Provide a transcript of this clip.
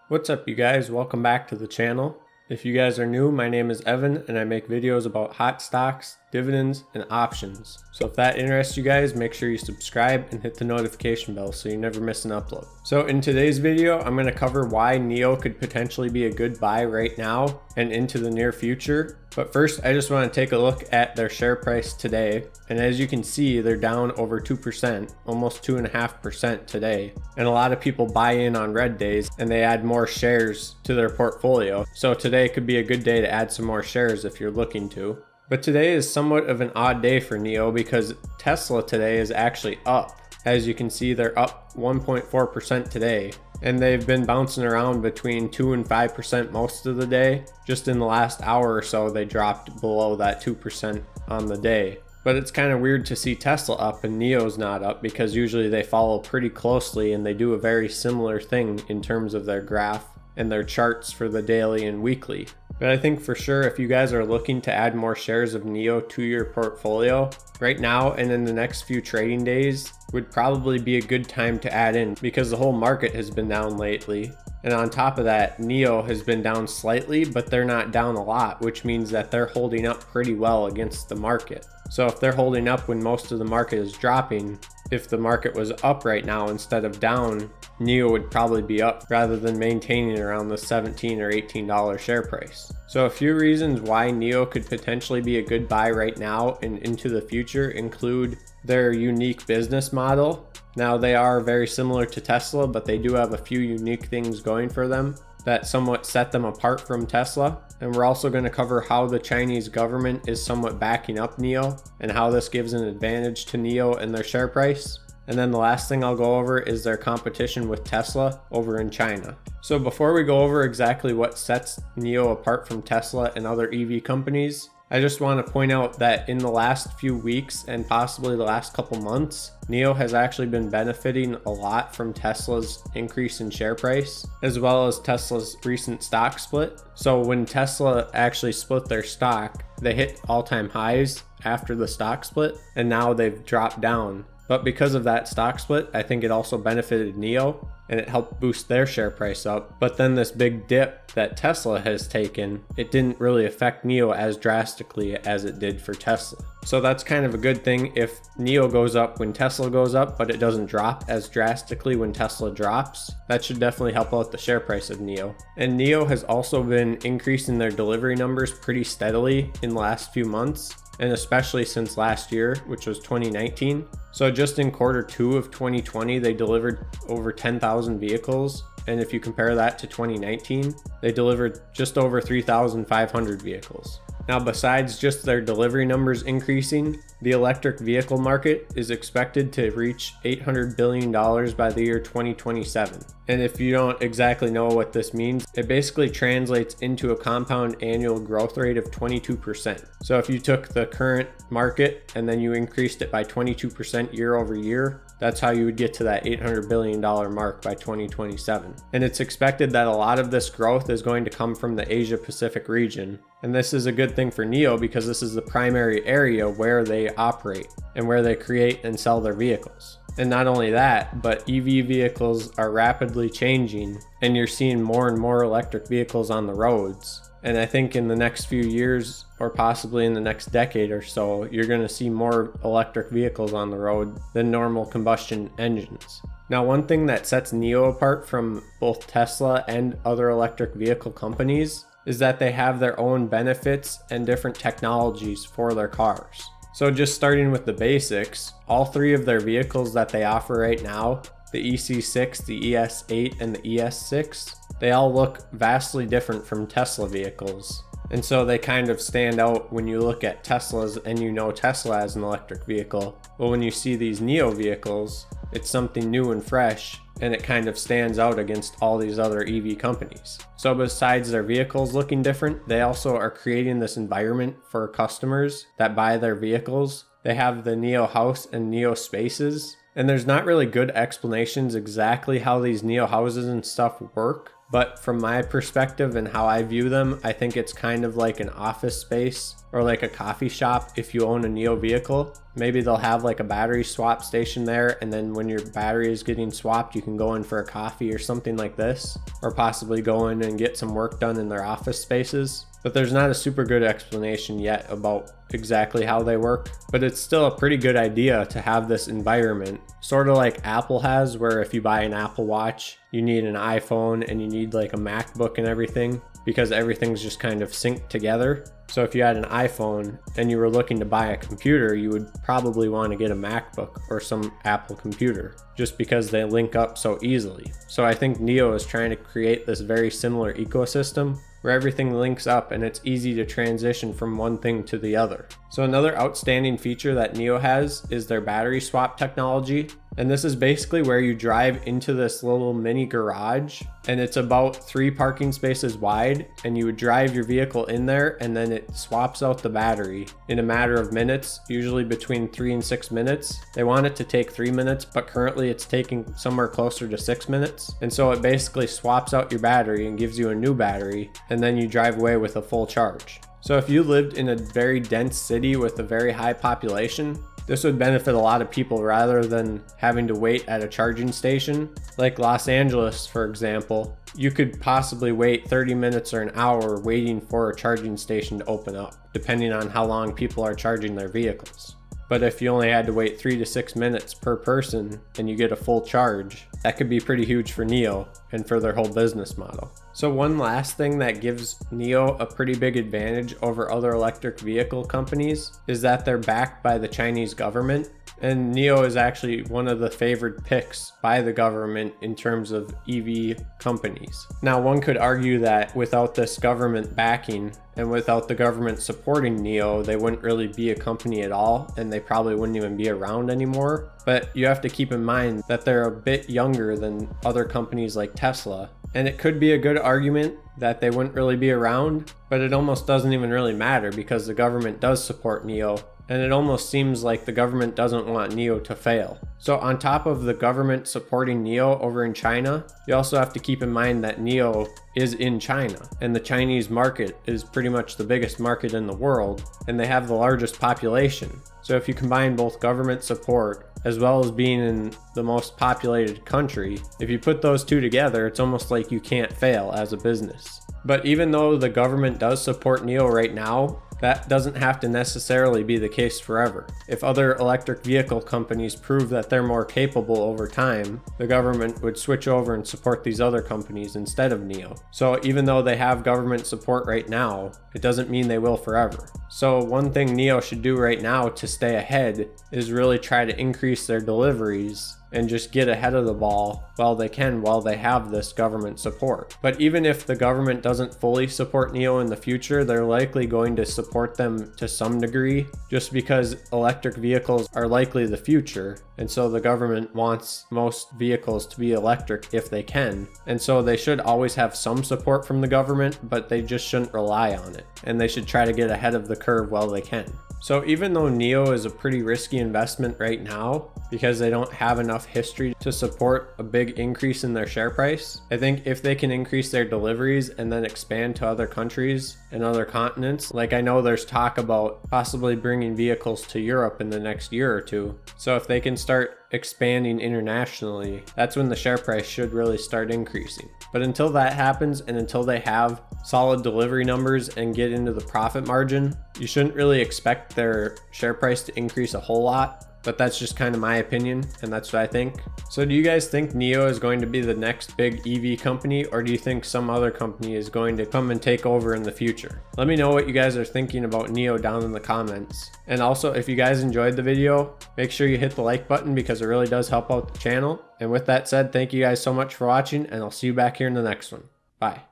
What's up, you guys? Welcome back to the channel. If you guys are new, my name is Evan and I make videos about hot stocks, dividends, and options. So if that interests you guys, make sure you subscribe and hit the notification bell so you never miss an upload. So in today's video, I'm going to cover why NIO could potentially be a good buy right now and into the near future. But first, I just want to take a look at their share price today. And as you can see, they're down over 2%, almost 2.5% today. And a lot of people buy in on red days and they add more shares to their portfolio. So today could be a good day to add some more shares if you're looking to. But today is somewhat of an odd day for NIO because Tesla today is actually up. As you can see, they're up 1.4% today. And they've been bouncing around between 2 and 5% most of the day. Just in the last hour or so, they dropped below that 2% on the day. But it's kind of weird to see Tesla up and NIO's not up because usually they follow pretty closely and they do a very similar thing in terms of their graph and their charts for the daily and weekly. But I think for sure if you guys are looking to add more shares of NIO to your portfolio, right now and in the next few trading days would probably be a good time to add in because the whole market has been down lately. And on top of that, NIO has been down slightly, but they're not down a lot, which means that they're holding up pretty well against the market. So if they're holding up when most of the market is dropping, if the market was up right now instead of down, NIO would probably be up rather than maintaining around the $17 or $18 share price. So a few reasons why NIO could potentially be a good buy right now and into the future include their unique business model. Now they are very similar to Tesla, but they do have a few unique things going for them that somewhat set them apart from Tesla. And we're also going to cover how the Chinese government is somewhat backing up NIO and how this gives an advantage to NIO and their share price. And then the last thing I'll go over is their competition with Tesla over in China. So before we go over exactly what sets NIO apart from Tesla and other EV companies, I just want to point out that in the last few weeks and possibly the last couple months, NIO has actually been benefiting a lot from Tesla's increase in share price, as well as Tesla's recent stock split. So when Tesla actually split their stock, they hit all-time highs after the stock split, and now they've dropped down. But because of that stock split, I think it also benefited NIO and it helped boost their share price up. But then this big dip that Tesla has taken, it didn't really affect NIO as drastically as it did for Tesla. So that's kind of a good thing if NIO goes up when Tesla goes up, but it doesn't drop as drastically when Tesla drops. That should definitely help out the share price of NIO. And NIO has also been increasing their delivery numbers pretty steadily in the last few months, and especially since last year, which was 2019. So just in Q2 of 2020, they delivered over 10,000 vehicles. And if you compare that to 2019, they delivered just over 3,500 vehicles. Now, besides just their delivery numbers increasing, the electric vehicle market is expected to reach $800 billion by the year 2027. And if you don't exactly know what this means, it basically translates into a compound annual growth rate of 22%. So if you took the current market and then you increased it by 22% year over year, that's how you would get to that $800 billion mark by 2027. And it's expected that a lot of this growth is going to come from the Asia Pacific region. And this is a good thing for NIO because this is the primary area where they operate and where they create and sell their vehicles. And not only that, but EV vehicles are rapidly changing and you're seeing more and more electric vehicles on the roads. And I think in the next few years, or possibly in the next decade or so, you're going to see more electric vehicles on the road than normal combustion engines. Now, one thing that sets NIO apart from both Tesla and other electric vehicle companies is that they have their own benefits and different technologies for their cars. So just starting with the basics, all three of their vehicles that they offer right now, the EC6, the ES8, and the ES6, they all look vastly different from Tesla vehicles. And so they kind of stand out when you look at Teslas and you know Tesla as an electric vehicle. But when you see these NIO vehicles, it's something new and fresh, and it kind of stands out against all these other EV companies. So besides their vehicles looking different, they also are creating this environment for customers that buy their vehicles. They have the NIO House and NIO Spaces. And there's not really good explanations exactly how these NIO houses and stuff work, But from my perspective and how I view them, I think it's kind of like an office space or like a coffee shop if you own a NIO vehicle. Maybe they'll have like a battery swap station there, and then when your battery is getting swapped, you can go in for a coffee or something like this, or possibly go in and get some work done in their office spaces. But there's not a super good explanation yet about exactly how they work, but it's still a pretty good idea to have this environment, sort of like Apple has, where if you buy an Apple Watch, you need an iPhone and you need like a MacBook and everything, because everything's just kind of synced together. So if you had an iPhone and you were looking to buy a computer, you would probably want to get a MacBook or some Apple computer, just because they link up so easily. So I think NIO is trying to create this very similar ecosystem where everything links up and it's easy to transition from one thing to the other. So another outstanding feature that NIO has is their battery swap technology. And this is basically where you drive into this little mini garage, and it's about 3 parking spaces wide, and you would drive your vehicle in there and then it swaps out the battery in a matter of minutes, usually between 3 and 6 minutes. They want it to take 3 minutes, but currently it's taking somewhere closer to 6 minutes. And so it basically swaps out your battery and gives you a new battery, and then you drive away with a full charge. So if you lived in a very dense city with a very high population, this would benefit a lot of people rather than having to wait at a charging station. Like Los Angeles, for example, you could possibly wait 30 minutes or an hour waiting for a charging station to open up, depending on how long people are charging their vehicles. But if you only had to wait 3 to 6 minutes per person and you get a full charge, that could be pretty huge for NIO and for their whole business model. So one last thing that gives NIO a pretty big advantage over other electric vehicle companies is that they're backed by the Chinese government. And NIO is actually one of the favored picks by the government in terms of EV companies. Now, one could argue that without this government backing and without the government supporting NIO, they wouldn't really be a company at all, and they probably wouldn't even be around anymore. But you have to keep in mind that they're a bit younger than other companies like Tesla. And it could be a good argument that they wouldn't really be around, but it almost doesn't even really matter because the government does support NIO. And it almost seems like the government doesn't want NIO to fail. So on top of the government supporting NIO over in China, you also have to keep in mind that NIO is in China, and the Chinese market is pretty much the biggest market in the world, and they have the largest population. So if you combine both government support as well as being in the most populated country, if you put those two together, it's almost like you can't fail as a business. But even though the government does support NIO right now, that doesn't have to necessarily be the case forever. If other electric vehicle companies prove that they're more capable over time, the government would switch over and support these other companies instead of NIO. So even though they have government support right now, it doesn't mean they will forever. So one thing NIO should do right now to stay ahead is really try to increase their deliveries and just get ahead of the ball while they can, while they have this government support. But even if the government doesn't fully support NIO in the future, they're likely going to support them to some degree, just because electric vehicles are likely the future. And so the government wants most vehicles to be electric if they can. And so they should always have some support from the government, but they just shouldn't rely on it. And they should try to get ahead of the curve while they can. So even though NIO is a pretty risky investment right now because they don't have enough history to support a big increase in their share price, I think if they can increase their deliveries and then expand to other countries and other continents, like I know there's talk about possibly bringing vehicles to Europe in the next year or two. So if they can start expanding internationally, that's when the share price should really start increasing. But until that happens and until they have solid delivery numbers and get into the profit margin, you shouldn't really expect their share price to increase a whole lot. But that's just kind of my opinion, and that's what I think. So do you guys think NIO is going to be the next big EV company, or do you think some other company is going to come and take over in the future? Let me know what you guys are thinking about NIO down in the comments. And also, if you guys enjoyed the video, make sure you hit the like button because it really does help out the channel. And with that said, thank you guys so much for watching, and I'll see you back here in the next one. Bye.